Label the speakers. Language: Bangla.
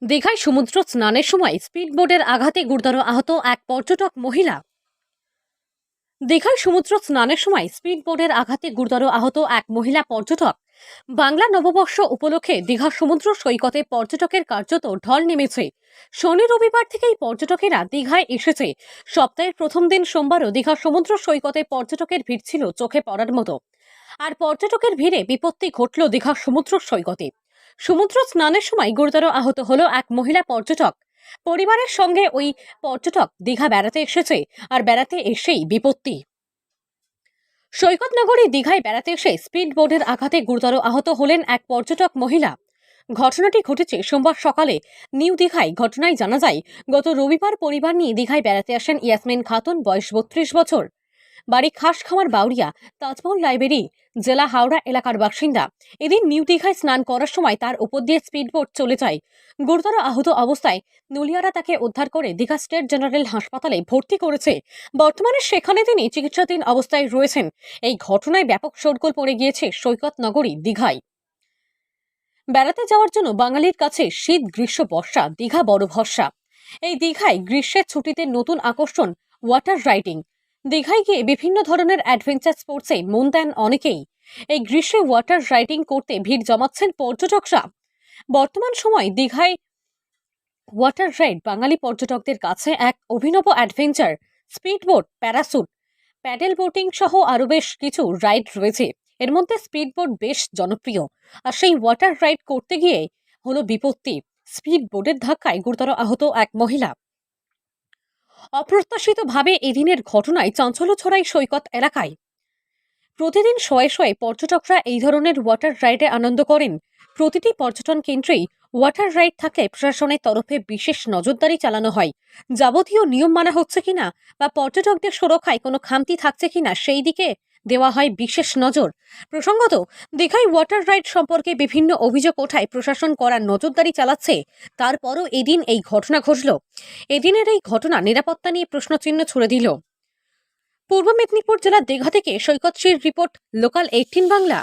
Speaker 1: দীঘায় সমুদ্র স্নানের সময় স্পিডবোটের আঘাতে গুরুতর আহত এক পর্যটক মহিলা। দীঘায় সমুদ্র স্নানের সময় স্পিডবোটের আঘাতে গুরুতর আহত এক মহিলা পর্যটক। বাংলা নববর্ষ উপলক্ষে দীঘা সমুদ্র সৈকতে পর্যটকের কার্যত ঢল নেমেছে। শনি রবিবার থেকেই পর্যটকেরা দীঘায় এসেছে। সপ্তাহের প্রথম দিন সোমবারও দীঘা সমুদ্র সৈকতে পর্যটকের ভিড় ছিল চোখে পড়ার মতো। আর পর্যটকের ভিড়ে বিপত্তি ঘটল দীঘা সমুদ্র সৈকতে। সমুদ্র স্নানের সময় গুরুতর আহত হলো এক মহিলা পর্যটক। পরিবারের সঙ্গে ওই পর্যটক দীঘা বেড়াতে এসেছে, আর বেড়াতে এসেই বিপত্তি। সৈকত নগরী দীঘায় বেড়াতে এসে স্পিড বোটের আঘাতে গুরুতর আহত হলেন এক পর্যটক মহিলা। ঘটনাটি ঘটেছে সোমবার সকালে নিউ দীঘায়। ঘটনায় জানা যায়, গত রবিবার পরিবার নিয়ে দীঘায় বেড়াতে আসেন ইয়াসমিন খাতুন, বয়স 32 বছর। বাড়ি খাসখামার বাউরিয়া, তাজমহল লাইব্রেরি, জেলা হাওড়া এলাকার বাসিন্দা। এদিন নিউ দীঘায় স্নান করার সময় তার উপর দিয়ে স্পিডবোট চলে যায়। গুরুতর আহত অবস্থায় নুলিয়ারা তাকে উদ্ধার করে দীঘা স্টেট জেনারেল হাসপাতালে ভর্তি করেছে। বর্তমানে সেখানে তিনি চিকিৎসাধীন অবস্থায় রয়েছেন। এই ঘটনায় ব্যাপক শোরগোল পড়ে গিয়েছে সৈকত নগরী দীঘায়। বেড়াতে যাওয়ার জন্য বাঙালির কাছে শীত, গ্রীষ্ম, বর্ষা দীঘা বড় ভরসা। এই দীঘায় গ্রীষ্মের ছুটিতে নতুন আকর্ষণ ওয়াটার রাইডিং। দীঘায় গিয়ে বিভিন্ন ধরনের অ্যাডভেঞ্চার স্পোর্টসে মন দেন অনেকেই। এই গ্রীষ্মে ওয়াটার রাইডিং করতে ভিড় জমাচ্ছেন পর্যটকরা। বর্তমান সময় দীঘায় ওয়াটার রাইড বাঙালি পর্যটকদের কাছে এক অভিনব adventure. Speedboat, parachute, paddle boating সহ আরও বেশ কিছু রাইড রয়েছে। এর মধ্যে স্পিডবোট বেশ জনপ্রিয়। আর সেই ওয়াটার রাইড করতে গিয়ে হলো বিপত্তি। স্পিডবোটের ধাক্কায় গুরুতর আহত এক মহিলা। অপ্রত্যাশিতভাবে এদিনের ঘটনায় চাঞ্চল্য ছড়ায় সৈকত এলাকায়। প্রতিদিন শয়ে শয়ে পর্যটকরা এই ধরনের ওয়াটার রাইডে আনন্দ করেন। প্রতিটি পর্যটন কেন্দ্রেই ওয়াটার রাইড থাকলে প্রশাসনের তরফে বিশেষ নজরদারি চালানো হয়। যাবতীয় নিয়ম মানা হচ্ছে কিনা বা পর্যটকদের সুরক্ষায় কোনো খামতি থাকছে কিনা সেই দিকে দেওয়া হয় বিশেষ নজর। প্রসঙ্গত, দীঘায় ওয়াটার রাইড সম্পর্কে বিভিন্ন অভিযোগ ওঠায় প্রশাসন করার নজরদারি চালাচ্ছে। তারপরও এদিন এই ঘটনা ঘটল। এদিনের এই ঘটনা নিরাপত্তা নিয়ে প্রশ্নচিহ্ন ছুড়ে দিল। পূর্ব মেদিনীপুর জেলার দীঘা থেকে সৈকত শ্রীর রিপোর্ট, লোকাল 18 বাংলা।